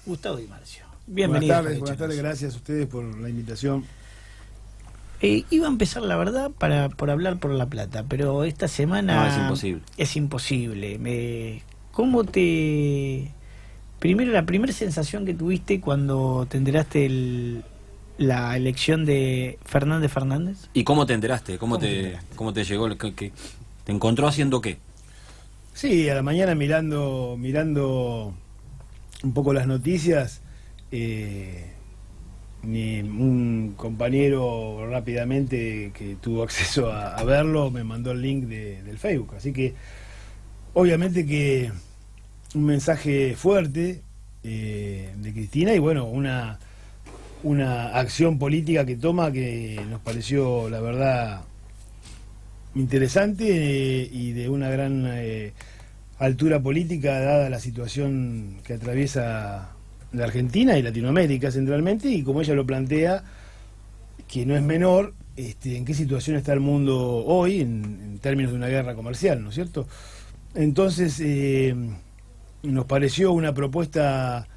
Gustavo Di Marcio. Bienvenido. Buenas tardes, gracias a ustedes por la invitación. Iba a empezar, la verdad, por hablar por La Plata, pero esta semana... No, es imposible. Es imposible. ¿Cómo te...? Primero, la primera sensación que tuviste cuando te enteraste la elección de Fernández. ¿Y cómo te enteraste? ¿Cómo te llegó? ¿Te encontró haciendo qué? Sí, a la mañana mirando un poco las noticias, un compañero rápidamente que tuvo acceso a verlo me mandó el link del Facebook, así que obviamente que un mensaje fuerte de Cristina y bueno, una acción política que toma que nos pareció la verdad interesante y de una gran altura política dada la situación que atraviesa la Argentina y Latinoamérica centralmente, y como ella lo plantea, que no es menor, en qué situación está el mundo hoy en términos de una guerra comercial, ¿no es cierto? Entonces nos pareció una propuesta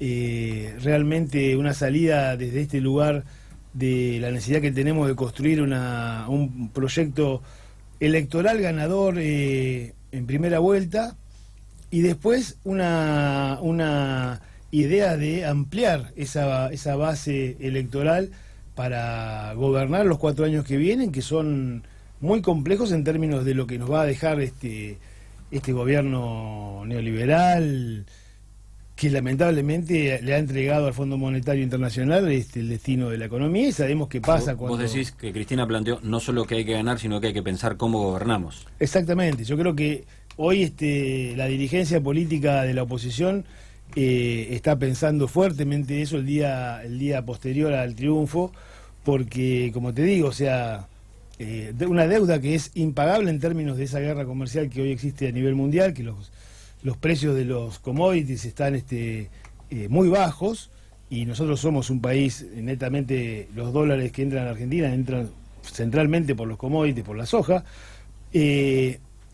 realmente una salida desde este lugar de la necesidad que tenemos de construir un proyecto electoral ganador en primera vuelta, y después una idea de ampliar esa base electoral para gobernar los 4 años que vienen, que son muy complejos en términos de lo que nos va a dejar este gobierno neoliberal, que lamentablemente le ha entregado al Fondo Monetario Internacional el destino de la economía, y sabemos qué pasa cuando... Vos decís que Cristina planteó no solo que hay que ganar, sino que hay que pensar cómo gobernamos. Exactamente, yo creo que hoy la dirigencia política de la oposición está pensando fuertemente eso el día posterior al triunfo, porque, como te digo, o sea, una deuda que es impagable en términos de esa guerra comercial que hoy existe a nivel mundial, que los precios de los commodities están muy bajos, y nosotros somos un país netamente, los dólares que entran a Argentina entran centralmente por los commodities, por la soja,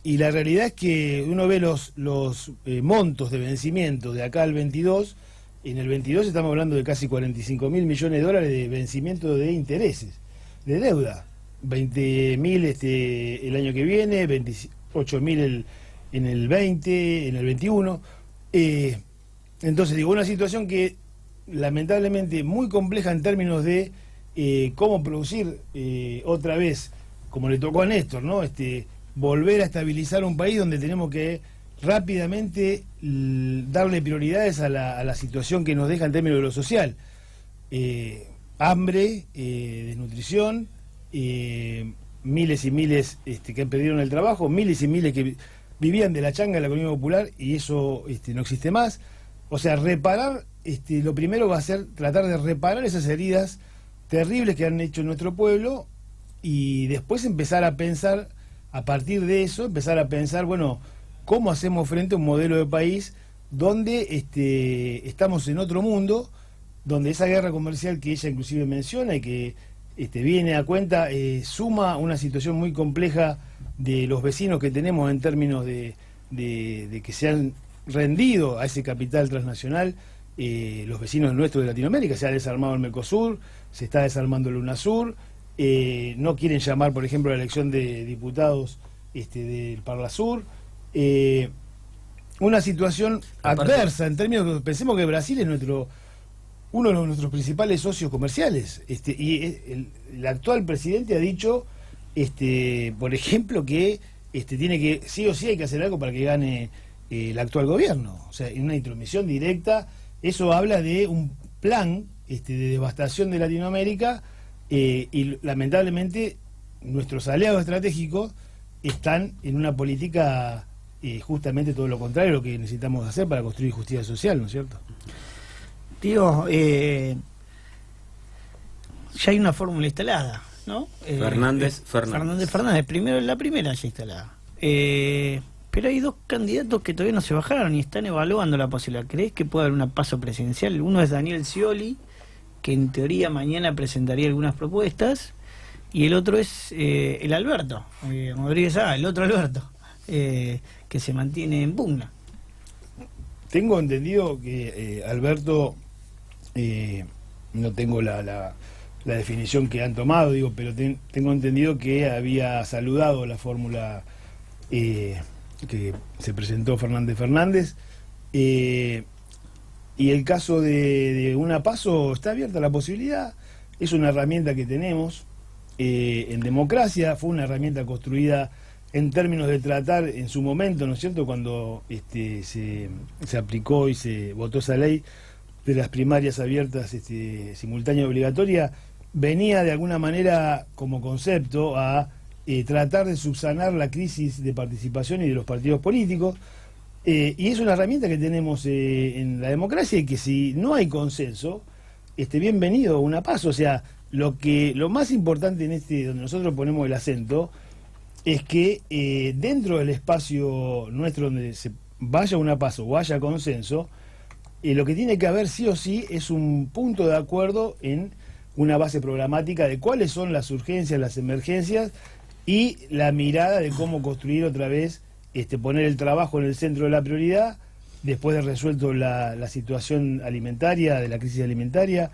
y la realidad es que uno ve los montos de vencimiento de acá al 22, en el 22 estamos hablando de casi 45.000 millones de dólares de vencimiento de intereses, de deuda, 20.000 el año que viene, 28.000 en el 20, en el 21. Entonces digo, una situación que lamentablemente muy compleja en términos de cómo producir otra vez, como le tocó a Néstor, ¿no? Volver a estabilizar un país donde tenemos que rápidamente darle prioridades a la situación que nos deja en términos de lo social. Hambre, desnutrición, miles y miles que perdieron el trabajo, miles y miles que vivían de la changa de la economía popular, y eso no existe más. O sea, reparar, lo primero va a ser tratar de reparar esas heridas terribles que han hecho en nuestro pueblo, y después empezar a pensar, a partir de eso, bueno, cómo hacemos frente a un modelo de país donde estamos en otro mundo, donde esa guerra comercial que ella inclusive menciona y que viene a cuenta, suma una situación muy compleja de los vecinos que tenemos en términos de que se han rendido a ese capital transnacional, los vecinos nuestros de Latinoamérica. Se ha desarmado el Mercosur, se está desarmando el UNASUR, no quieren llamar, por ejemplo, a la elección de diputados del Parlasur. Una situación adversa en términos que pensemos que Brasil es uno de nuestros principales socios comerciales, y el actual presidente ha dicho, por ejemplo, que tiene que, sí o sí hay que hacer algo para que gane el actual gobierno, o sea, en una intromisión directa. Eso habla de un plan de devastación de Latinoamérica, y lamentablemente nuestros aliados estratégicos están en una política justamente todo lo contrario a lo que necesitamos hacer para construir justicia social, ¿no es cierto? Digo, ya hay una fórmula instalada, ¿no? Fernández. Primero, la primera ya instalada. Pero hay 2 candidatos que todavía no se bajaron y están evaluando la posibilidad. ¿Crees que puede haber un paso presidencial? Uno es Daniel Scioli, que en teoría mañana presentaría algunas propuestas, y el otro es el Alberto Rodríguez, el otro Alberto, que se mantiene en pugna. tengo entendido que Alberto, no tengo la definición que han tomado, digo, pero tengo entendido que había saludado la fórmula que se presentó Fernández. Y el caso de una PASO, está abierta la posibilidad, es una herramienta que tenemos en democracia, fue una herramienta construida en términos de tratar en su momento, ¿no es cierto?, cuando se aplicó y se votó esa ley de las primarias abiertas simultánea y obligatoria, venía de alguna manera como concepto a tratar de subsanar la crisis de participación y de los partidos políticos. Y es una herramienta que tenemos en la democracia y que si no hay consenso, bienvenido a una PASO. O sea, lo más importante en donde nosotros ponemos el acento, es que dentro del espacio nuestro donde se vaya una PASO o haya consenso, lo que tiene que haber sí o sí es un punto de acuerdo en una base programática de cuáles son las urgencias, las emergencias y la mirada de cómo construir otra vez, poner el trabajo en el centro de la prioridad, después de resuelto la situación alimentaria, de la crisis alimentaria,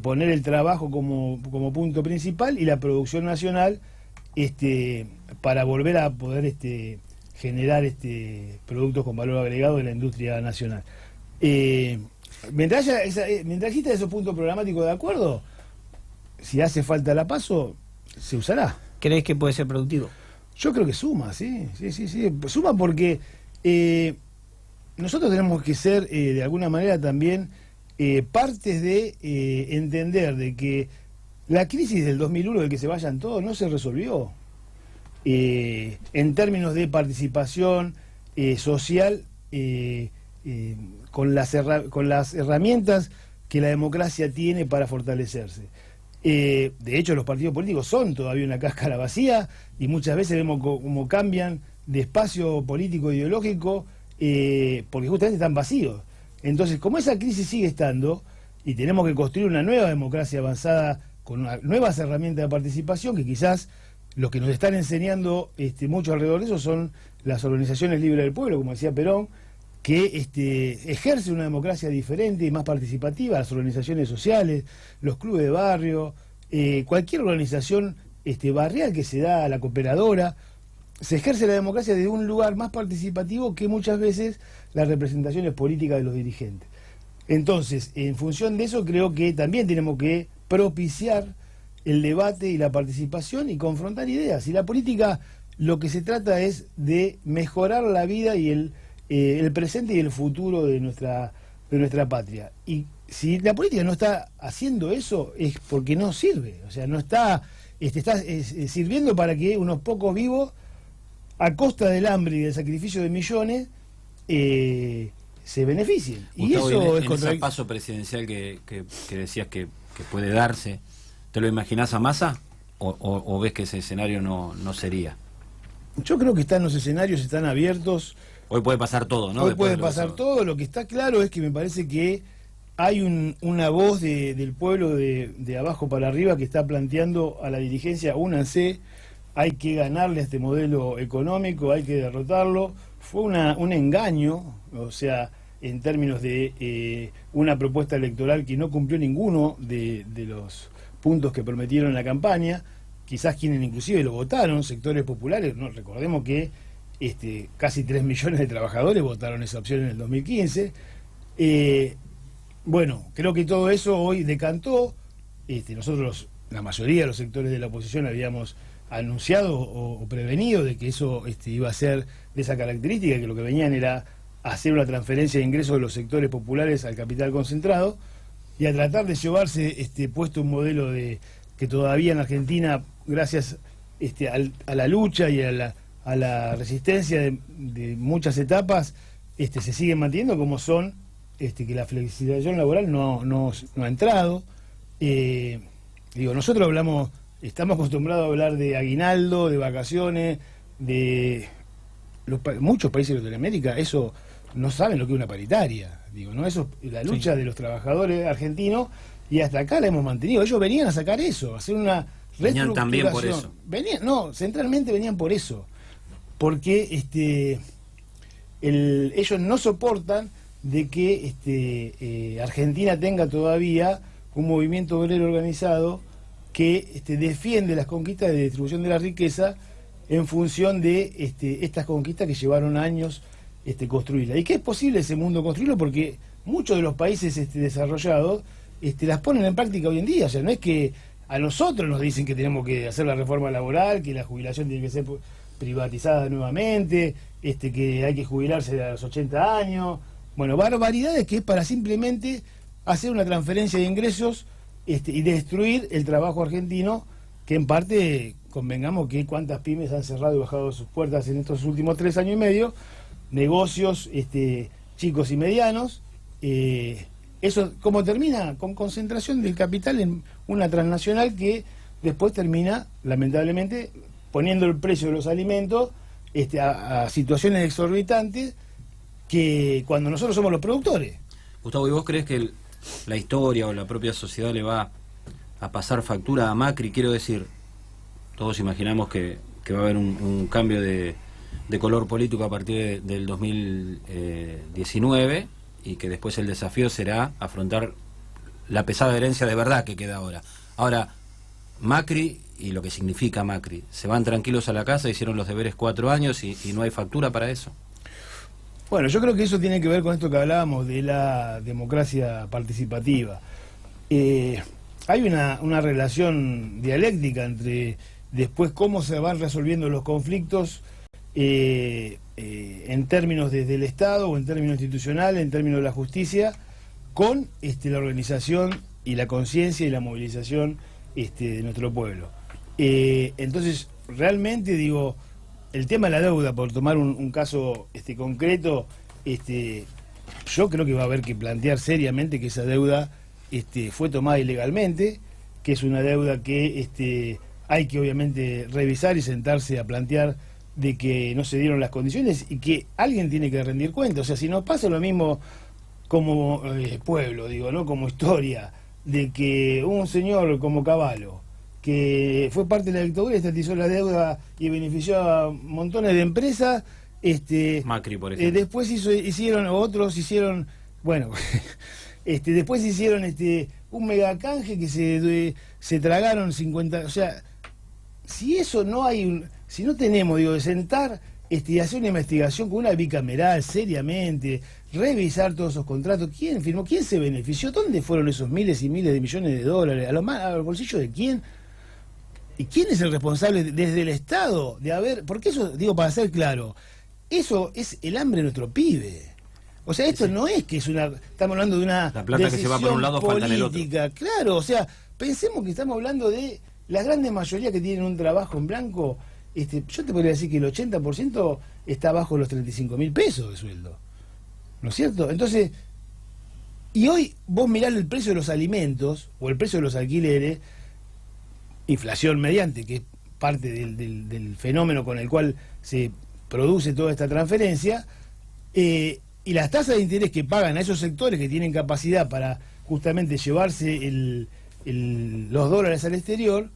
poner el trabajo como punto principal y la producción nacional, para volver a poder generar productos con valor agregado de la industria nacional. Mientras exista esos puntos programáticos de acuerdo, si hace falta la PASO, se usará. ¿Crees que puede ser productivo? Yo creo que suma, sí. Suma porque nosotros tenemos que ser, de alguna manera también, partes de entender de que la crisis del 2001, de que se vayan todos, no se resolvió. En términos de participación social, con las herramientas que la democracia tiene para fortalecerse. De hecho, los partidos políticos son todavía una cáscara vacía y muchas veces vemos cómo cambian de espacio político ideológico porque justamente están vacíos. Entonces, como esa crisis sigue estando y tenemos que construir una nueva democracia avanzada con nuevas herramientas de participación, que quizás los que nos están enseñando mucho alrededor de eso son las organizaciones libres del pueblo, como decía Perón, que ejerce una democracia diferente y más participativa, las organizaciones sociales, los clubes de barrio, cualquier organización barrial que se da a la cooperadora, se ejerce la democracia de un lugar más participativo que muchas veces las representaciones políticas de los dirigentes. Entonces, en función de eso, creo que también tenemos que propiciar el debate y la participación y confrontar ideas. Y la política, lo que se trata es de mejorar la vida y el presente y el futuro de nuestra patria. Y si la política no está haciendo eso, es porque no sirve. O sea, no está sirviendo para que unos pocos vivos, a costa del hambre y del sacrificio de millones, se beneficien. Gustavo, y eso en ese paso presidencial que decías que puede darse, ¿te lo imaginás a Massa? ¿O ves que ese escenario no sería? Yo creo que los escenarios están abiertos. Hoy puede pasar todo, ¿no? Hoy puede pasar todo. Lo que está claro es que me parece que hay una voz del pueblo de abajo para arriba que está planteando a la dirigencia: únanse, hay que ganarle a este modelo económico, hay que derrotarlo. Fue un engaño, o sea, en términos de una propuesta electoral que no cumplió ninguno de los puntos que prometieron en la campaña. Quizás quienes inclusive lo votaron, sectores populares, no recordemos que casi 3 millones de trabajadores votaron esa opción en el 2015. Bueno, creo que todo eso hoy decantó. Nosotros, la mayoría de los sectores de la oposición, habíamos anunciado o prevenido de que eso iba a ser de esa característica, que lo que venían era hacer una transferencia de ingresos de los sectores populares al capital concentrado y a tratar de llevarse puesto un modelo que todavía en Argentina, gracias a la lucha y a la resistencia de muchas etapas, se siguen manteniendo, como son que la flexibilización laboral no ha entrado. Nosotros estamos acostumbrados a hablar de aguinaldo, de vacaciones, de muchos países de Latinoamérica, eso no saben lo que es una paritaria. Eso es la lucha de los trabajadores argentinos, y hasta acá la hemos mantenido. Ellos venían a sacar eso, a hacer una reestructuración. Venían también por eso. Centralmente venían por eso. Porque ellos no soportan de que Argentina tenga todavía un movimiento obrero organizado que defiende las conquistas de distribución de la riqueza en función de estas conquistas que llevaron años construirlas. Y que es posible ese mundo construirlo porque muchos de los países desarrollados las ponen en práctica hoy en día. O sea, no es que a nosotros nos dicen que tenemos que hacer la reforma laboral, que la jubilación tiene que ser privatizada nuevamente, que hay que jubilarse a los 80 años. Bueno, barbaridades que es para simplemente hacer una transferencia de ingresos y destruir el trabajo argentino, que en parte, convengamos que cuántas pymes han cerrado y bajado sus puertas en estos últimos 3 años y medio, negocios chicos y medianos, eso ¿cómo termina? Con concentración del capital en una transnacional que después termina, lamentablemente, poniendo el precio de los alimentos a situaciones exorbitantes que cuando nosotros somos los productores. Gustavo, ¿y vos crees que la historia o la propia sociedad le va a pasar factura a Macri? Quiero decir, todos imaginamos que va a haber un cambio de color político a partir del 2019 y que después el desafío será afrontar la pesada herencia de verdad que queda ahora. Ahora, Macri y lo que significa Macri, ¿se van tranquilos a la casa, hicieron los deberes 4 años y no hay factura para eso? Bueno, yo creo que eso tiene que ver con esto que hablábamos de la democracia participativa. Hay una relación dialéctica entre después cómo se van resolviendo los conflictos en términos del Estado o en términos institucionales, en términos de la justicia, con la organización y la conciencia y la movilización de nuestro pueblo. Entonces, realmente digo, el tema de la deuda, por tomar un caso concreto, yo creo que va a haber que plantear seriamente que esa deuda fue tomada ilegalmente, que es una deuda que hay que obviamente revisar y sentarse a plantear de que no se dieron las condiciones y que alguien tiene que rendir cuenta. O sea, si nos pasa lo mismo como pueblo, digo, ¿no? Como historia, de que un señor como Cavallo, que fue parte de la dictadura, estatizó la deuda y benefició a montones de empresas, Macri, por ejemplo. Después otros hicieron, bueno, después hicieron un megacanje que se tragaron 50, o sea, si eso no hay si no tenemos, digo, de sentar y hacer una investigación con una bicameral seriamente, revisar todos esos contratos, quién firmó, quién se benefició, dónde fueron esos miles y miles de millones de dólares, al bolsillo de quién. ¿Y quién es el responsable desde el Estado de haber...? Porque eso, digo, para ser claro, eso es el hambre de nuestro pibe. O sea, esto no es que es una... Estamos hablando de una la plata que se va por un lado falta en el otro. Claro, o sea, pensemos que estamos hablando de la grande mayoría que tienen un trabajo en blanco. Yo te podría decir que el 80% está bajo los 35.000 pesos de sueldo. ¿No es cierto? Entonces, y hoy vos mirás el precio de los alimentos o el precio de los alquileres, inflación mediante, que es parte del fenómeno con el cual se produce toda esta transferencia, y las tasas de interés que pagan a esos sectores que tienen capacidad para justamente llevarse los dólares al exterior,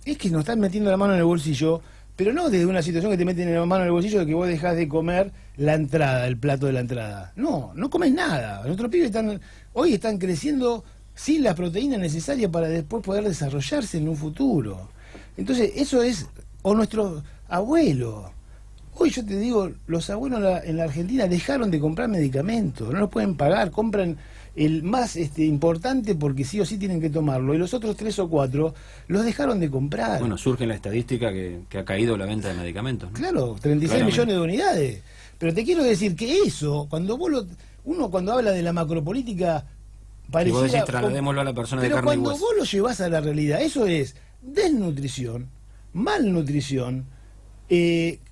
es que nos están metiendo la mano en el bolsillo, pero no desde una situación que te meten la mano en el bolsillo de que vos dejás de comer la entrada, el plato de la entrada. No comes nada. Nuestros pibes hoy están creciendo sin las proteínas necesarias para después poder desarrollarse en un futuro. Entonces, eso es... O nuestros abuelos. Hoy yo te digo, los abuelos en la Argentina dejaron de comprar medicamentos, no los pueden pagar, compran el más importante porque sí o sí tienen que tomarlo, y los otros 3 o 4 los dejaron de comprar. Bueno, surge en la estadística que ha caído la venta de medicamentos, ¿no? Claro, 36 millones de unidades. Pero te quiero decir que eso, cuando uno cuando habla de la macropolítica, y vos decís, trasladémoslo a la persona de carne y hueso. Pero cuando vos lo llevás a la realidad, eso es desnutrición, malnutrición,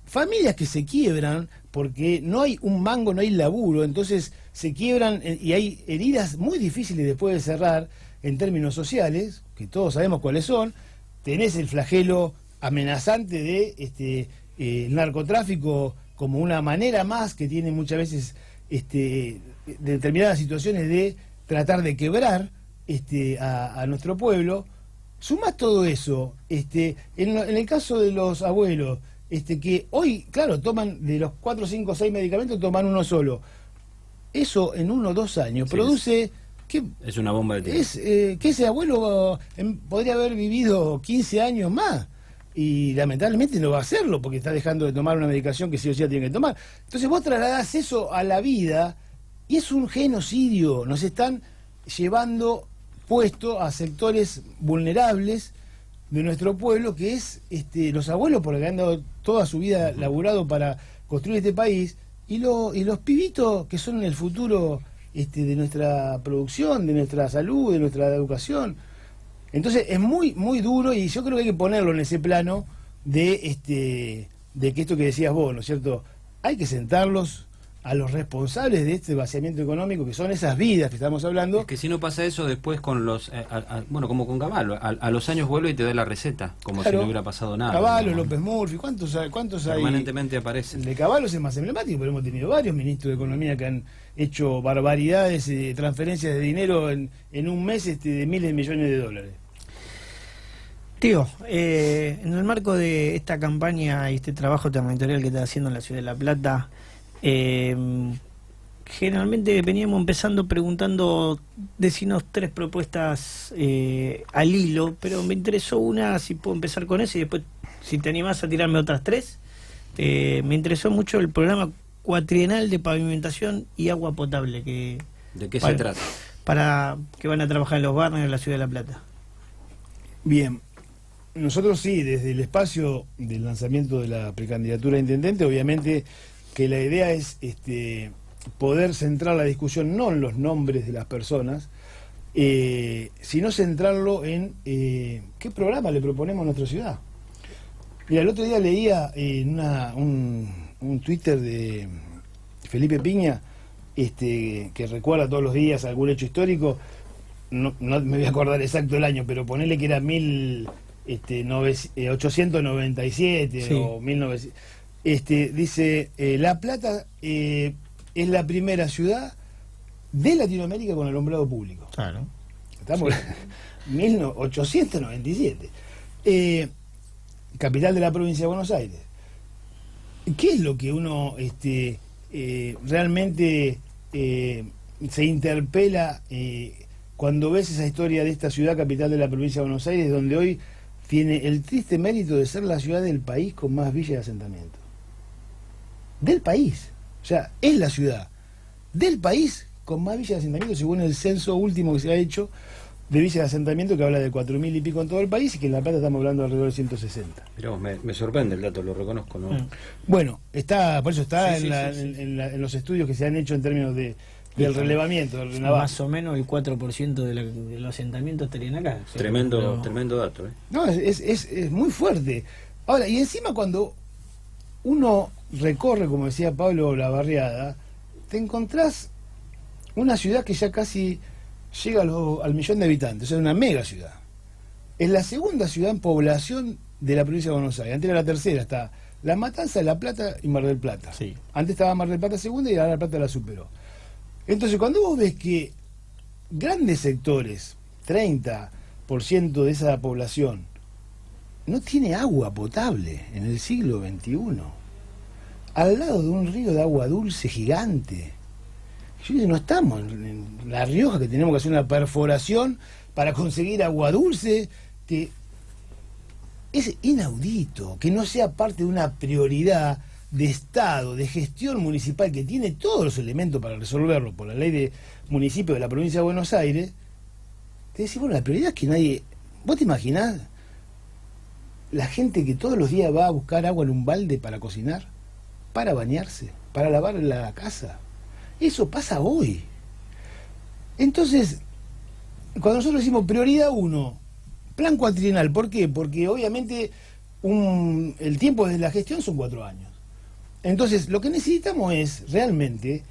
familias que se quiebran porque no hay un mango, no hay laburo, entonces se quiebran y hay heridas muy difíciles después de cerrar en términos sociales, que todos sabemos cuáles son. Tenés el flagelo amenazante de narcotráfico como una manera más que tiene muchas veces de determinadas situaciones de tratar de quebrar a nuestro pueblo. Sumás todo eso, en el caso de los abuelos, que hoy, claro, toman de los 4, 5, 6 medicamentos, toman uno solo. eso en 1 o 2 años Sí, produce que Es una bomba de tiempo. que ese abuelo podría haber vivido 15 años más y lamentablemente no va a hacerlo porque está dejando de tomar una medicación que sí o sí la tiene que tomar. Entonces vos trasladás eso a la vida y es un genocidio. Nos están llevando puesto a sectores vulnerables de nuestro pueblo, que es los abuelos, porque han dado toda su vida laburado para construir este país, y los pibitos que son el futuro de nuestra producción, de nuestra salud, de nuestra educación. Entonces es muy muy duro y yo creo que hay que ponerlo en ese plano de que esto que decías vos, ¿no es cierto? Hay que sentarlos a los responsables de este vaciamiento económico, que son esas vidas que estamos hablando. Es que si no pasa eso, después con los... bueno, como con Cavallo, a los años vuelve y te da la receta, como Claro, si no hubiera pasado nada. Cavallo, ¿no? López Murphy, ¿cuántos hay? Permanentemente aparecen. El de Cavallo es el más emblemático, pero hemos tenido varios ministros de Economía que han hecho barbaridades, transferencias de dinero en un mes de miles de millones de dólares. Tío, en el marco de esta campaña y este trabajo territorial que está haciendo en la ciudad de La Plata, generalmente veníamos empezando preguntando, decinos 3 propuestas al hilo, pero me interesó una, si puedo empezar con eso y después si te animás a tirarme otras 3. Me interesó mucho el programa cuatrienal de pavimentación y agua potable ¿De qué se trata? para que van a trabajar en los barrios de la ciudad de La Plata. Bien, nosotros sí, desde el espacio del lanzamiento de la precandidatura a intendente, obviamente que la idea es poder centrar la discusión no en los nombres de las personas, sino centrarlo en qué programa le proponemos a nuestra ciudad. Mira, el otro día leía un Twitter de Felipe Piña, que recuerda todos los días algún hecho histórico. No me voy a acordar exacto el año, pero ponele que era 1897 Sí. o 1900. Dice, La Plata es la primera ciudad de Latinoamérica con alumbrado público. Claro. Estamos en 1897. Capital de la provincia de Buenos Aires. ¿Qué es lo que uno realmente se interpela cuando ves esa historia de esta ciudad capital de la provincia de Buenos Aires, donde hoy tiene el triste mérito de ser la ciudad del país con más villas de asentamiento? Del país. O sea, es la ciudad del país con más villas de asentamiento, según el censo último que se ha hecho de villas de asentamiento, que habla de 4.000 y pico en todo el país, y que en La Plata estamos hablando de alrededor de 160. Mirá vos, me sorprende el dato, lo reconozco, ¿no? Bueno, por eso está Sí, en los estudios que se han hecho en términos del relevamiento, del renaval. Más o menos el 4% de los asentamientos estarían acá. ¿sí? Tremendo Pero- dato, ¿eh? No, es muy fuerte. Ahora, y encima cuando uno recorre, como decía Pablo, la barriada, te encontrás una ciudad que ya casi llega al millón de habitantes, o sea, una mega ciudad. Es la segunda ciudad en población de la provincia de Buenos Aires. Antes era la tercera, está La Matanza, La Plata y Mar del Plata. Sí. Antes estaba Mar del Plata segunda y ahora La Plata la superó. Entonces, cuando vos ves que grandes sectores, 30% de esa población, no tiene agua potable en el siglo XXI, al lado de un río de agua dulce gigante. Yo digo, no estamos en La Rioja, que tenemos que hacer una perforación para conseguir agua dulce, que es inaudito que no sea parte de una prioridad de Estado, de gestión municipal, que tiene todos los elementos para resolverlo por la ley de municipio de la provincia de Buenos Aires. Te decís, bueno, la prioridad es que nadie... ¿Vos te imaginás la gente que todos los días va a buscar agua en un balde para cocinar, para bañarse, para lavar la casa? Eso pasa hoy. Entonces, cuando nosotros decimos prioridad 1, plan cuatrienal, ¿por qué? Porque obviamente el tiempo de la gestión son 4 años. Entonces, lo que necesitamos es realmente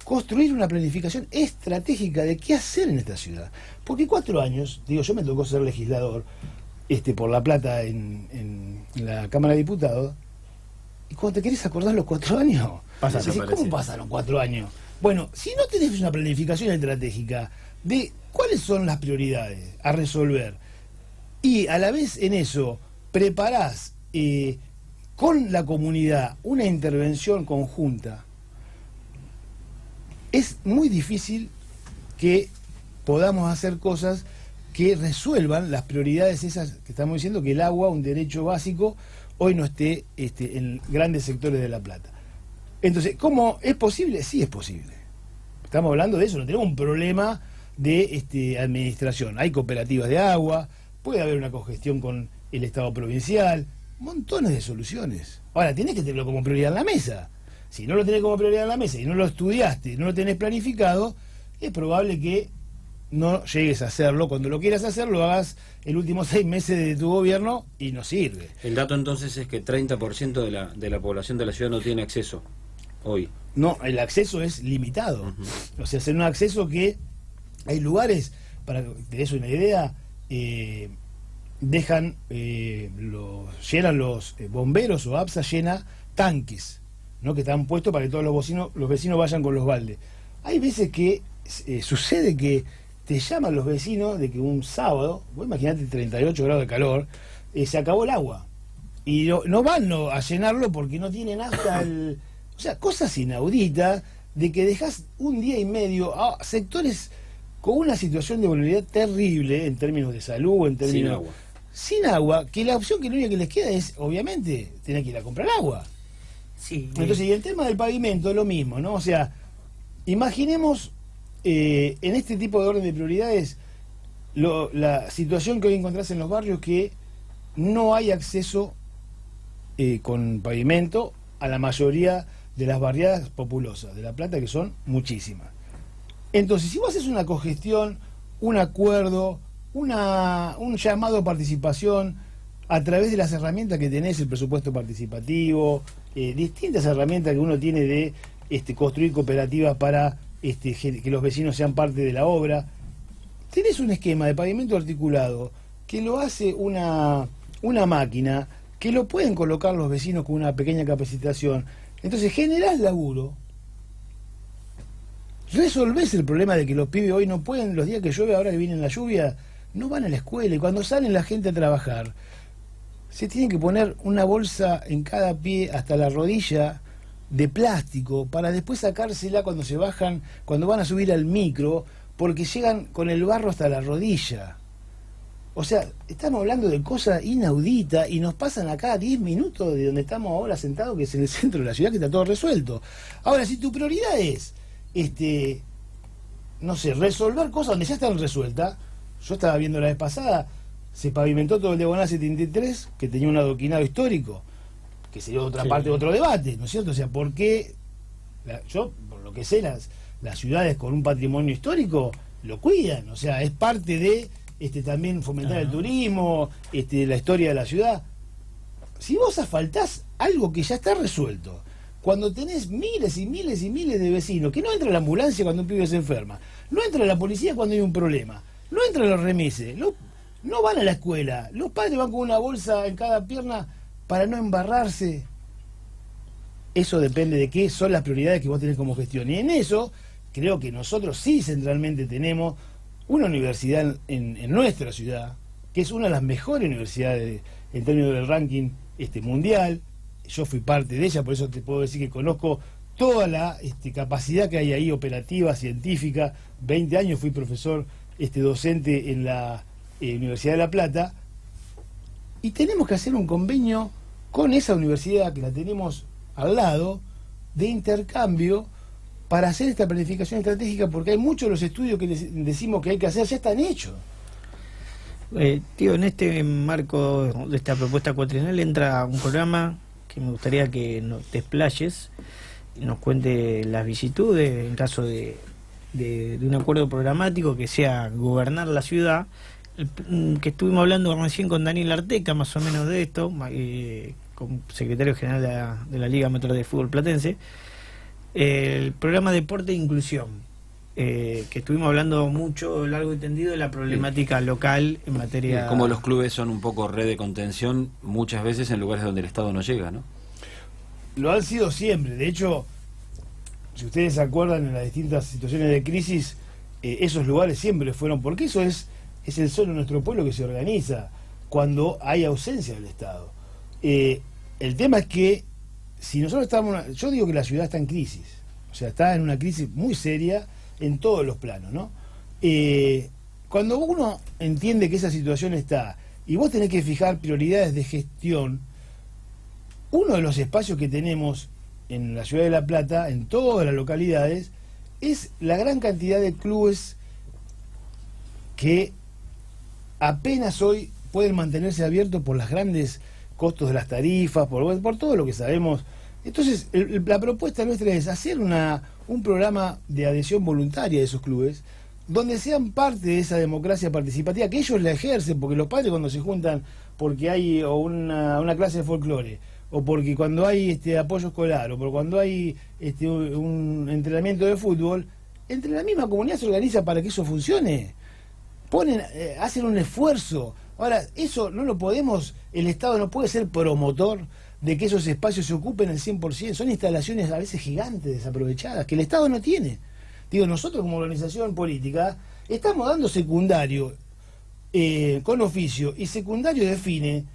construir una planificación estratégica de qué hacer en esta ciudad. Porque 4 años, digo, yo me tocó ser legislador por La Plata en la Cámara de Diputados, y cuando te querés acordar los 4 años, Pasa decís, ¿cómo desaparecido. pasaron 4 años? Bueno, si no tenés una planificación estratégica de cuáles son las prioridades a resolver, y a la vez en eso preparás con la comunidad una intervención conjunta, es muy difícil que podamos hacer cosas que resuelvan las prioridades esas que estamos diciendo, que el agua, un derecho básico, hoy no esté en grandes sectores de La Plata. Entonces, ¿cómo es posible? Sí es posible. Estamos hablando de eso, no tenemos un problema de administración. Hay cooperativas de agua, puede haber una congestión con el Estado provincial, montones de soluciones. Ahora, tenés que tenerlo como prioridad en la mesa. Si no lo tenés como prioridad en la mesa y no lo estudiaste, no lo tenés planificado, es probable que no llegues a hacerlo. Cuando lo quieras hacer, lo hagas el último 6 meses de tu gobierno y no sirve. El dato entonces es que 30% de la población de la ciudad no tiene acceso hoy. No, el acceso es limitado. O sea, es un acceso que hay lugares, para que te des una idea, llenan los bomberos o APSA llena tanques, ¿no? Que están puestos para que todos los vecinos vayan con los baldes. Hay veces que sucede que te llaman los vecinos de que un sábado, vos imaginate 38 grados de calor, se acabó el agua. Y no van a llenarlo porque no tienen hasta el... O sea, cosas inauditas de que dejas un día y medio a sectores con una situación de vulnerabilidad terrible en términos de salud, en términos... Sin agua. Sin agua, que la opción que lo único que les queda es, obviamente, tener que ir a comprar agua. Sí, Entonces, y el tema del pavimento es lo mismo, ¿no? O sea, imaginemos en este tipo de orden de prioridades la situación que hoy encontrás en los barrios, que no hay acceso con pavimento a la mayoría de las barriadas populosas de La Plata, que son muchísimas. Entonces, si vos haces una cogestión, un acuerdo, un llamado a participación a través de las herramientas que tenés, el presupuesto participativo, distintas herramientas que uno tiene de construir cooperativas para que los vecinos sean parte de la obra, tenés un esquema de pavimento articulado que lo hace una máquina, que lo pueden colocar los vecinos con una pequeña capacitación. Entonces generás laburo, resolvés el problema de que los pibes hoy no pueden, los días que llueve, ahora que viene la lluvia, no van a la escuela, y cuando salen la gente a trabajar se tienen que poner una bolsa en cada pie hasta la rodilla de plástico para después sacársela cuando se bajan, cuando van a subir al micro, porque llegan con el barro hasta la rodilla. O sea, estamos hablando de cosas inauditas y nos pasan acá 10 minutos de donde estamos ahora sentados, que es en el centro de la ciudad, que está todo resuelto. Ahora, si tu prioridad es no sé, resolver cosas donde ya están resueltas. Yo estaba viendo la vez pasada, se pavimentó todo el Diagonal 73, que tenía un adoquinado histórico, que sería otra parte de otro debate, ¿no es cierto? O sea, ¿por qué? Yo, por lo que sé, las ciudades con un patrimonio histórico lo cuidan, o sea, es parte de también fomentar el turismo, la historia de la ciudad. Si vos asfaltás algo que ya está resuelto, cuando tenés miles y miles y miles de vecinos, que no entra la ambulancia cuando un pibe se enferma, no entra la policía cuando hay un problema, no entran los remises, no van a la escuela, los padres van con una bolsa en cada pierna para no embarrarse. Eso depende de qué son las prioridades que vos tenés como gestión. Y en eso, creo que nosotros sí centralmente tenemos una universidad en nuestra ciudad, que es una de las mejores universidades en términos del ranking mundial. Yo fui parte de ella, por eso te puedo decir que conozco toda la capacidad que hay ahí operativa, científica. 20 años fui profesor docente en la Universidad de La Plata, y tenemos que hacer un convenio con esa universidad que la tenemos al lado, de intercambio, para hacer esta planificación estratégica, porque hay muchos de los estudios que decimos que hay que hacer, ya están hechos. Tío, en este marco de esta propuesta cuatrienal entra un programa que me gustaría que nos desplayes y nos cuente las vicisitudes en caso de un acuerdo programático que sea gobernar la ciudad, que estuvimos hablando recién con Daniel Arteca más o menos de esto, como secretario general de la Liga Amateur de Fútbol Platense, el programa Deporte e Inclusión, que estuvimos hablando mucho, largo y tendido, de la problemática local en materia... Como los clubes son un poco red de contención muchas veces en lugares donde el Estado no llega, ¿no? Lo han sido siempre. De hecho, si ustedes se acuerdan, en las distintas situaciones de crisis, esos lugares siempre fueron, porque eso es el solo de nuestro pueblo que se organiza cuando hay ausencia del Estado. El tema es que si nosotros estamos... Yo digo que la ciudad está en crisis. O sea, está en una crisis muy seria en todos los planos, ¿no? Cuando uno entiende que esa situación está, y vos tenés que fijar prioridades de gestión, uno de los espacios que tenemos en la ciudad de La Plata, en todas las localidades, es la gran cantidad de clubes que apenas hoy pueden mantenerse abiertos por los grandes costos de las tarifas, por todo lo que sabemos. Entonces, la propuesta nuestra es hacer un programa de adhesión voluntaria de esos clubes, donde sean parte de esa democracia participativa, que ellos la ejercen, porque los padres cuando se juntan porque hay o una clase de folclore, o porque cuando hay apoyo escolar, o porque cuando hay un entrenamiento de fútbol, entre la misma comunidad se organiza para que eso funcione. Hacen un esfuerzo. Ahora, eso no lo podemos, el Estado no puede ser promotor de que esos espacios se ocupen al 100%. Son instalaciones a veces gigantes, desaprovechadas, que el Estado no tiene. Digo, nosotros como organización política estamos dando secundario con oficio, y secundario define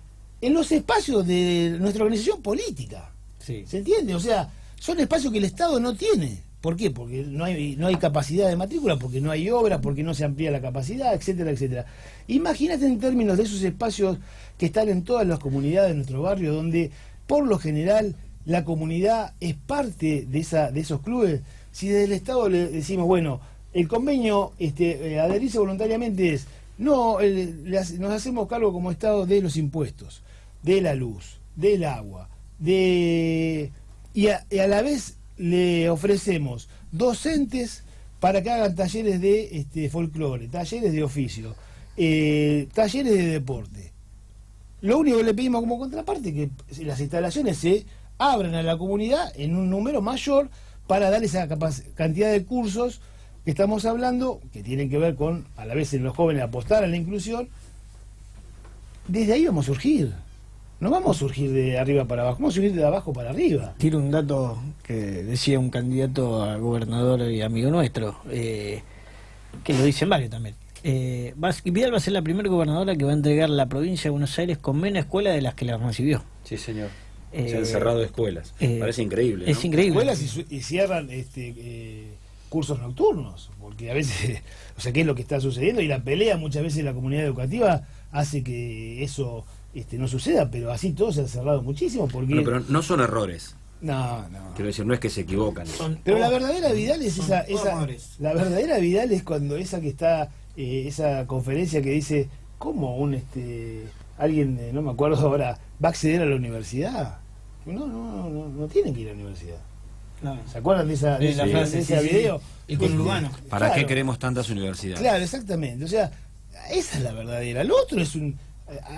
en los espacios de nuestra organización política. Sí. ¿Se entiende? O sea, son espacios que el Estado no tiene. ¿Por qué? Porque no hay capacidad de matrícula, porque no hay obra, porque no se amplía la capacidad, etcétera, etcétera. Imagínate en términos de esos espacios que están en todas las comunidades de nuestro barrio, donde por lo general la comunidad es parte de esos clubes. Si desde el Estado le decimos, bueno, el convenio adherirse voluntariamente es, no, nos hacemos cargo como Estado de los impuestos, de la luz, del agua, y a la vez le ofrecemos docentes para que hagan talleres de folclore, talleres de oficio, talleres de deporte. Lo único que le pedimos como contraparte es que las instalaciones se abran a la comunidad en un número mayor para dar esa cantidad de cursos que estamos hablando, que tienen que ver con, a la vez en los jóvenes, apostar a la inclusión. Desde ahí vamos a surgir. No vamos a surgir de arriba para abajo, vamos a surgir de abajo para arriba. Tiro un dato que decía un candidato a gobernador y amigo nuestro, que lo dicen varios también. Vidal va a ser la primera gobernadora que va a entregar la provincia de Buenos Aires con menos escuelas de las que la recibió. Sí, señor. Se han cerrado escuelas. Parece increíble, ¿no? Es increíble. Escuelas y cierran cursos nocturnos, porque a veces, o sea, ¿qué es lo que está sucediendo? Y la pelea muchas veces en la comunidad educativa hace que eso no suceda, pero así todo se ha cerrado muchísimo. Porque Pero no son errores. No. Quiero decir, no es que se equivocan. Pero la verdadera Vidal es esa la verdadera Vidal es cuando esa que está, esa conferencia que dice, ¿cómo alguien, no me acuerdo ahora, va a acceder a la universidad? No tiene que ir a la universidad. Claro. ¿Se acuerdan de esa frase, de ese video? El conurbano. ¿Para Claro. qué queremos tantas universidades? Claro, exactamente. O sea, esa es la verdadera. Lo otro es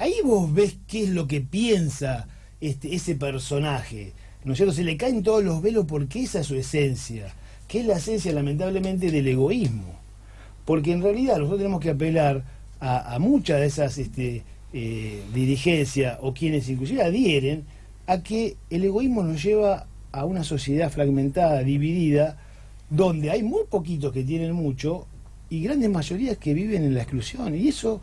ahí vos ves qué es lo que piensa ese personaje, ¿no es cierto? Se le caen todos los velos porque esa es su esencia, que es la esencia, lamentablemente, del egoísmo. Porque en realidad nosotros tenemos que apelar a muchas de esas dirigencias o quienes inclusive adhieren a que el egoísmo nos lleva a una sociedad fragmentada, dividida, donde hay muy poquitos que tienen mucho y grandes mayorías que viven en la exclusión. Y esa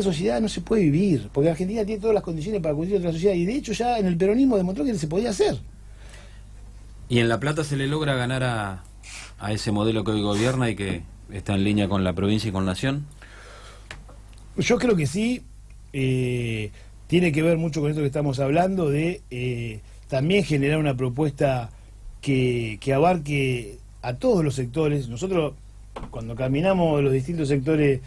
sociedad no se puede vivir, porque Argentina tiene todas las condiciones para construir otra sociedad, y de hecho ya en el peronismo demostró que se podía hacer. ¿Y en La Plata se le logra ganar a ese modelo que hoy gobierna y que está en línea con la provincia y con Nación? Yo creo que sí. Tiene que ver mucho con esto que estamos hablando de también generar una propuesta que abarque a todos los sectores. Nosotros, cuando caminamos los distintos sectores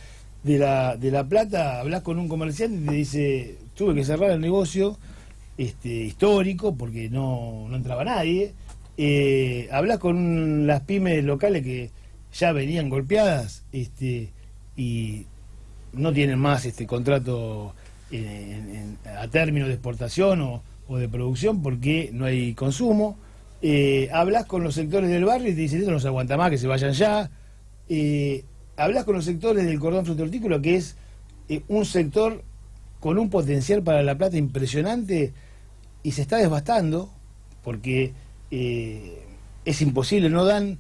de la Plata, hablas con un comerciante y te dice, tuve que cerrar el negocio histórico porque no entraba nadie. Hablas con las pymes locales que ya venían golpeadas y no tienen más contrato a término de exportación o de producción porque no hay consumo. Hablas con los sectores del barrio y te dicen, esto no se aguanta más, que se vayan ya. Hablas con los sectores del cordón frutícola, que es un sector con un potencial para La Plata impresionante, y se está devastando porque es imposible, no dan,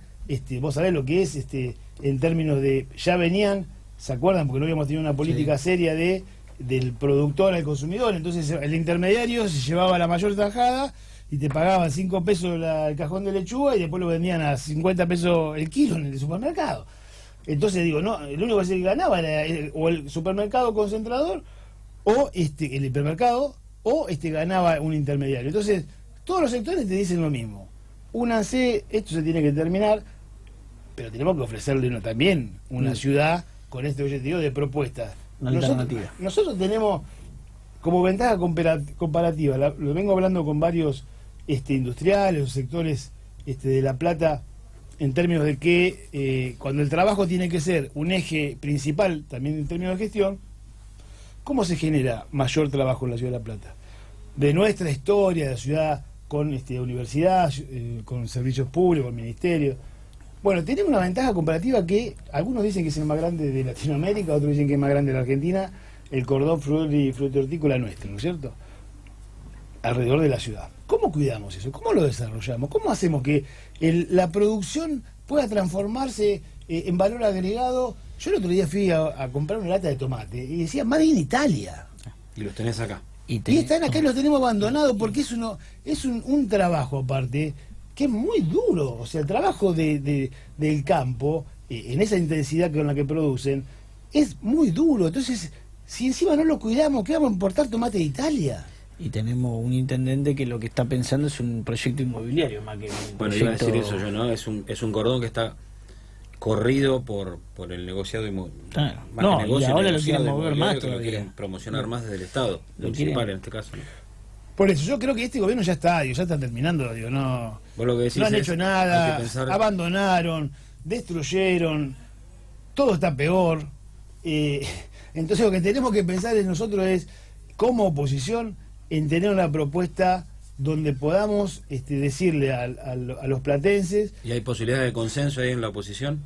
vos sabés lo que es en términos de, ya venían, ¿se acuerdan? Porque no habíamos tenido una política seria del productor al consumidor, entonces el intermediario se llevaba la mayor tajada y te pagaban 5 pesos el cajón de lechuga y después lo vendían a 50 pesos el kilo en el supermercado. Entonces digo, no, el único que ganaba era o el supermercado concentrador o el hipermercado, o ganaba un intermediario. Entonces, todos los sectores te dicen lo mismo. Únanse, esto se tiene que terminar, pero tenemos que ofrecerle también una ciudad con este objetivo de propuestas. Una alternativa. Nosotros tenemos como ventaja comparativa, lo vengo hablando con varios industriales o sectores de La Plata, en términos de que cuando el trabajo tiene que ser un eje principal, también en términos de gestión, ¿cómo se genera mayor trabajo en la Ciudad de La Plata? De nuestra historia de la ciudad, con universidad, con servicios públicos, con ministerio. Bueno, tenemos una ventaja comparativa que algunos dicen que es el más grande de Latinoamérica, otros dicen que es más grande de la Argentina, el cordón frutícola nuestro, ¿no es cierto? Alrededor de la ciudad. ¿Cómo cuidamos eso? ¿Cómo lo desarrollamos? ¿Cómo hacemos que la producción pueda transformarse en valor agregado? Yo el otro día fui a comprar una lata de tomate y decía Made in Italia. Y los tenés acá. Y están acá y los tenemos abandonados porque es un trabajo aparte que es muy duro. O sea, el trabajo del campo, en esa intensidad con la que producen, es muy duro. Entonces, si encima no lo cuidamos, ¿qué vamos a importar tomate de Italia? Y tenemos un intendente que lo que está pensando es un proyecto inmobiliario más que un Bueno, proyecto... iba a decir eso yo, ¿no? Es un cordón que está corrido por el negociado inmobiliario. Claro. Más No, que negocio, y ahora lo negociado quieren mover más inmobiliario, que lo todavía. quieren promocionar más desde el Estado, Lo municipal quieren. en este caso, ¿no? Por eso, yo creo que este gobierno ya está terminando, no... Vos lo que decís No han es, hecho hay nada, que pensar- abandonaron, destruyeron, todo está peor. Entonces lo que tenemos que pensar en nosotros es, como oposición, en tener una propuesta donde podamos decirle a los platenses... ¿Y hay posibilidad de consenso ahí en la oposición?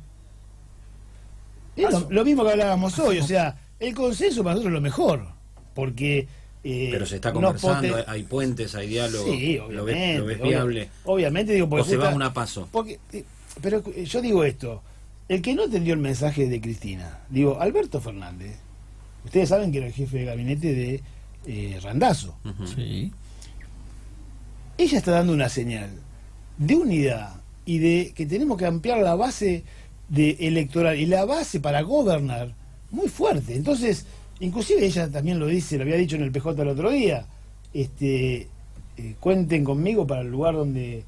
Es lo mismo que hablábamos hoy, o sea, el consenso para nosotros es lo mejor, porque... Pero se está nos conversando, poten- hay puentes, hay diálogo, Sí, lo obviamente. ves viable, Obviamente, digo, porque o se va justa- una a paso. Porque, pero yo digo esto, el que no entendió el mensaje de Cristina, digo, Alberto Fernández, ustedes saben que era el jefe de gabinete de Randazzo. Ujú. Sí. Ella está dando una señal de unidad y de que tenemos que ampliar la base electoral y la base para gobernar muy fuerte. Entonces, inclusive ella también lo dice, lo había dicho en el PJ el otro día, cuenten conmigo para el lugar donde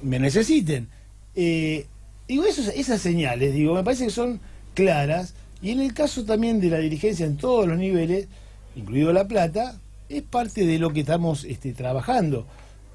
me necesiten. Digo, esas señales, digo, me parece que son claras, y en el caso también de la dirigencia en todos los niveles, incluido La Plata, es parte de lo que estamos trabajando.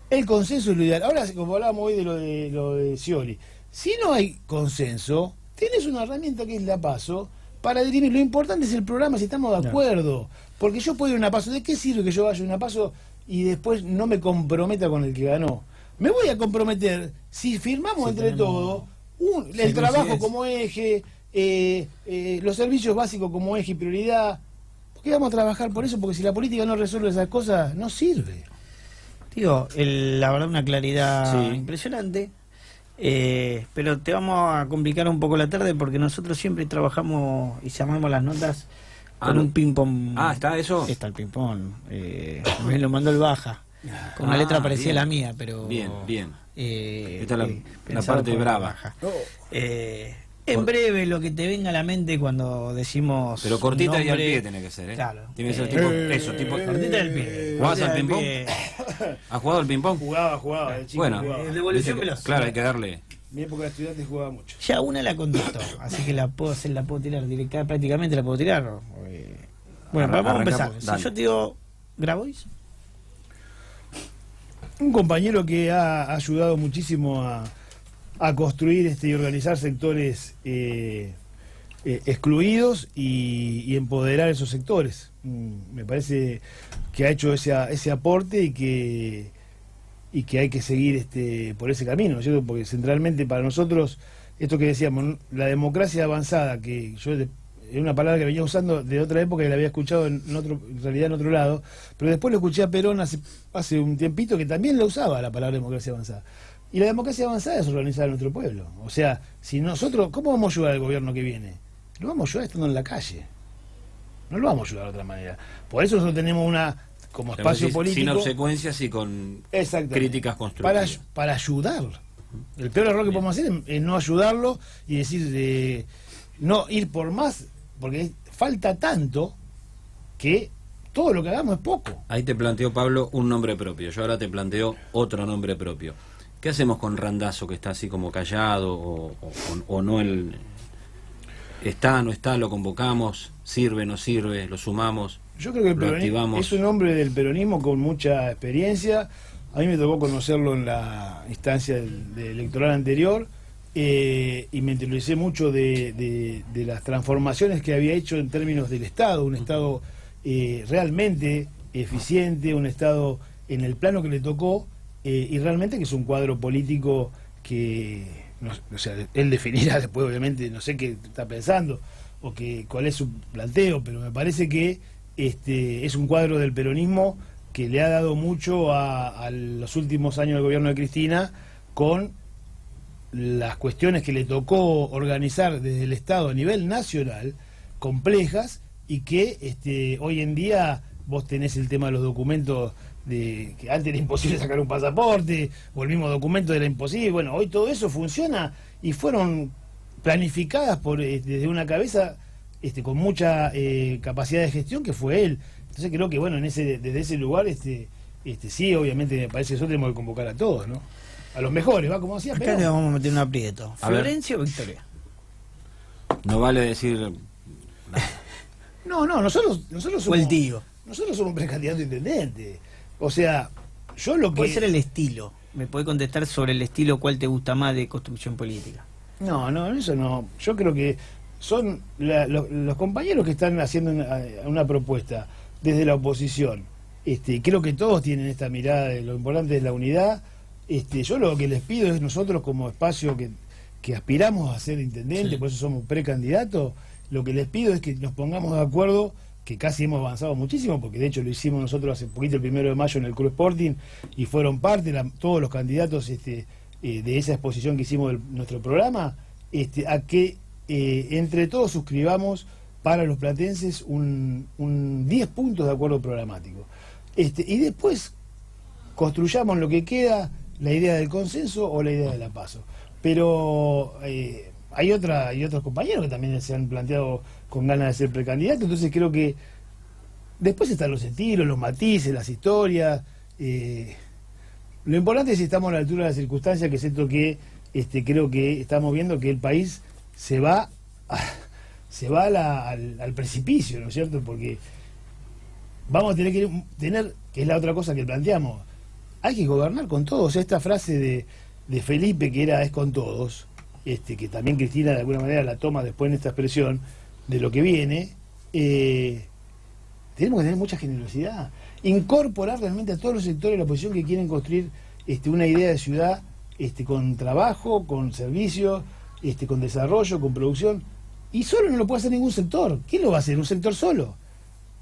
El consenso es lo ideal. Ahora, como hablábamos hoy de lo de Scioli, si no hay consenso, tienes una herramienta que es la PASO para dirimir. Lo importante es el programa, si estamos de acuerdo. Porque yo puedo ir a una PASO. ¿De qué sirve que yo vaya a una PASO y después no me comprometa con el que ganó? Me voy a comprometer si firmamos entre todos el trabajo como eje, los servicios básicos como eje y prioridad. ¿Por qué vamos a trabajar por eso? Porque si la política no resuelve esas cosas, no sirve. Digo, la verdad una claridad Sí. impresionante, pero te vamos a complicar un poco la tarde porque nosotros siempre trabajamos y llamamos las notas con no. un ping-pong. ¿Está eso? Está el ping-pong. Me lo mandó el Baja, con una letra parecida bien. a la mía, pero... Bien. Esta es la pensado parte por brava. Baja. En breve, lo que te venga a la mente cuando decimos... Pero cortita y al nombre- pie tiene que ser, ¿eh? Claro. Tiene que ser tipo, eso, tipo... Cortita del pie. ¿Jugás Cortita al del ping-pong? pie. ¿Has jugado al ping-pong? Jugaba, de chico Bueno, jugaba. devolución viste que- veloz. claro, hay que darle... Mi época de estudiante jugaba mucho. Ya una la contestó, así que la puedo hacer, la puedo tirar directa, prácticamente la puedo tirar. Bueno, vamos a empezar. Arrancamos, Si dale. yo te digo, ¿Grabois? Un compañero que ha ayudado muchísimo a construir y organizar sectores excluidos y empoderar esos sectores. Me parece que ha hecho ese aporte y que hay que seguir por ese camino, ¿no es cierto? Porque centralmente para nosotros, esto que decíamos, la democracia avanzada, que yo es una palabra que venía usando de otra época y la había escuchado en realidad en otro lado, pero después lo escuché a Perón hace un tiempito que también lo usaba la palabra democracia avanzada. Y la democracia avanzada es organizar a nuestro pueblo. O sea, si nosotros, ¿cómo vamos a ayudar al gobierno que viene? Lo vamos a ayudar estando en la calle. No lo vamos a ayudar de otra manera. Por eso nosotros tenemos como espacio político, sin obsecuencias y con críticas constructivas. Para ayudarlo. El peor error que podemos hacer es no ayudarlo y decir, no ir por más, porque falta tanto que todo lo que hagamos es poco. Ahí te planteó, Pablo, un nombre propio. Yo ahora te planteo otro nombre propio. ¿Qué hacemos con Randazzo, que está así como callado, o no? ¿Está, no está? ¿Lo convocamos? ¿Sirve, no sirve? ¿Lo sumamos? Yo creo que el peronismo es un hombre del peronismo con mucha experiencia. A mí me tocó conocerlo en la instancia del electoral anterior, y me interioricé mucho de las transformaciones que había hecho en términos del Estado, un Estado realmente eficiente, un Estado en el plano que le tocó, y realmente que es un cuadro político que, o sea, él definirá después, obviamente, no sé qué está pensando o cuál es su planteo, pero me parece que es un cuadro del peronismo que le ha dado mucho a los últimos años del gobierno de Cristina, con las cuestiones que le tocó organizar desde el Estado a nivel nacional, complejas, y que hoy en día vos tenés el tema de los documentos, de que antes era imposible sacar un pasaporte, o el mismo documento era imposible. Bueno, hoy todo eso funciona y fueron planificadas desde una cabeza con mucha capacidad de gestión, que fue él. Entonces creo que, bueno, desde ese lugar, sí, obviamente me parece que nosotros tenemos que convocar a todos, ¿no? A los mejores, ¿va? Como decía, acá le vamos a meter un aprieto. A ver. ¿Florencia o Victoria? No vale decir... No, nosotros somos... O el tío. Nosotros somos precandidato a intendente. O sea, yo lo que... Puede ser el estilo. Me puede contestar sobre el estilo, cuál te gusta más de construcción política. No, eso no. Yo creo que son los compañeros que están haciendo una propuesta desde la oposición. Creo que todos tienen esta mirada de lo importante es la unidad. Yo lo que les pido es, nosotros como espacio que aspiramos a ser intendente, sí, por eso somos precandidatos, lo que les pido es que nos pongamos de acuerdo, que casi hemos avanzado muchísimo, porque de hecho lo hicimos nosotros hace poquito, el 1 de mayo, en el Club Sporting, y fueron parte todos los candidatos de esa exposición que hicimos de nuestro programa, a que entre todos suscribamos para los platenses un 10 puntos de acuerdo programático. Y después construyamos lo que queda, la idea del consenso o la idea de la PASO. Pero hay otros compañeros que también se han planteado con ganas de ser precandidatos, entonces creo que después están los estilos, los matices, las historias. Lo importante es si estamos a la altura de las circunstancias, que es esto que creo que estamos viendo, que el país se va al precipicio, ¿no es cierto? Porque vamos a tener que es la otra cosa que planteamos, hay que gobernar con todos. Esta frase de Felipe, que es con todos, que también Cristina de alguna manera la toma después en esta expresión de lo que viene, tenemos que tener mucha generosidad, incorporar realmente a todos los sectores de la oposición que quieren construir una idea de ciudad con trabajo, con servicios, con desarrollo, con producción, y solo no lo puede hacer ningún sector. ¿Quién lo va a hacer? ¿Un sector solo?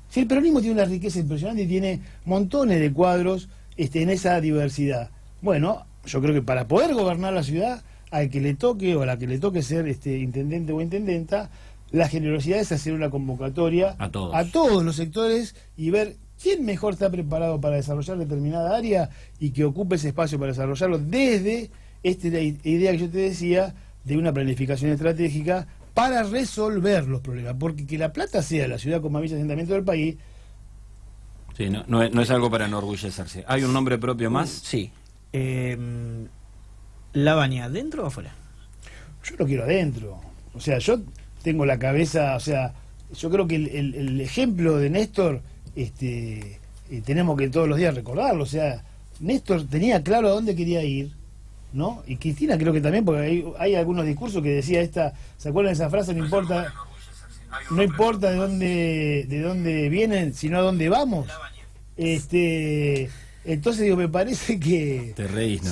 Si el peronismo tiene una riqueza impresionante y tiene montones de cuadros en esa diversidad. Bueno, yo creo que para poder gobernar la ciudad, al que le toque o a la que le toque ser intendente o intendenta, la generosidad es hacer una convocatoria a todos los sectores y ver quién mejor está preparado para desarrollar determinada área y que ocupe ese espacio para desarrollarlo desde la idea que yo te decía de una planificación estratégica para resolver los problemas, porque que La Plata sea la ciudad con más villas de asentamiento del país. Sí, no es algo para enorgullecerse. ¿Hay un nombre propio más? Sí. ¿Lavagna, ¿dentro o afuera? Yo lo quiero adentro. O sea, yo tengo la cabeza, o sea, yo creo que el ejemplo de Néstor, tenemos que todos los días recordarlo. O sea, Néstor tenía claro a dónde quería ir, ¿no? Y Cristina creo que también, porque hay algunos discursos que decía ¿se acuerdan de esa frase? No importa de dónde vienen, sino a dónde vamos. Entonces digo, me parece que te reís, ¿no?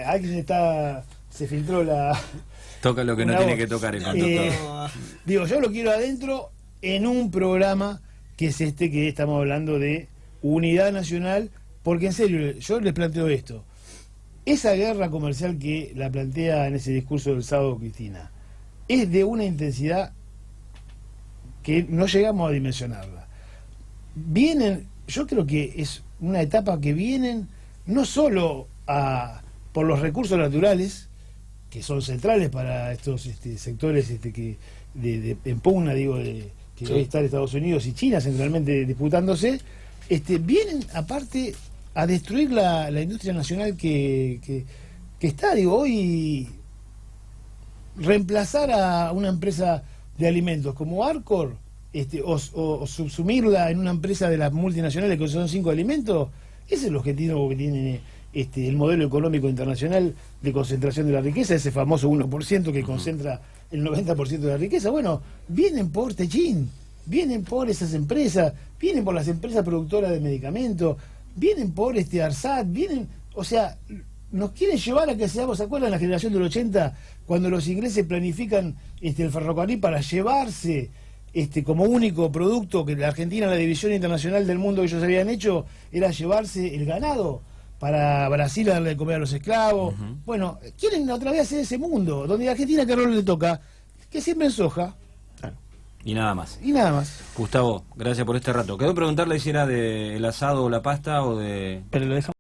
Alguien se filtró toca lo que no tiene que tocar el conductor. Digo, yo lo quiero adentro en un programa que es que estamos hablando de unidad nacional, porque en serio, yo les planteo esto. Esa guerra comercial que la plantea en ese discurso del sábado Cristina es de una intensidad que no llegamos a dimensionarla. Vienen yo creo que es una etapa que vienen no solo por los recursos naturales, que son centrales para estos sectores que en pugna, digo, que hoy están Estados Unidos y China centralmente disputándose, vienen aparte a destruir la industria nacional que está, digo, hoy reemplazar a una empresa de alimentos como Arcor, o subsumirla en una empresa de las multinacionales que son 5 alimentos, ese es el objetivo que tiene el modelo económico internacional de concentración de la riqueza, ese famoso 1% que concentra el 90% de la riqueza. Bueno, vienen por Techin, vienen por esas empresas, vienen por las empresas productoras de medicamentos, vienen por ARSAT, vienen, o sea, nos quieren llevar a que seamos, ¿se acuerdan la generación del 80 cuando los ingleses planifican el ferrocarril para llevarse como único producto que la Argentina, la división internacional del mundo que ellos habían hecho, era llevarse el ganado para Brasil a darle de comer a los esclavos? Bueno, quieren otra vez hacer ese mundo, donde a Argentina, ¿qué rol le toca? Que siembren soja. Y nada más. Y nada más. Gustavo, gracias por este rato. Quedó preguntarle si era del asado o la pasta o de... Pero lo dejamos.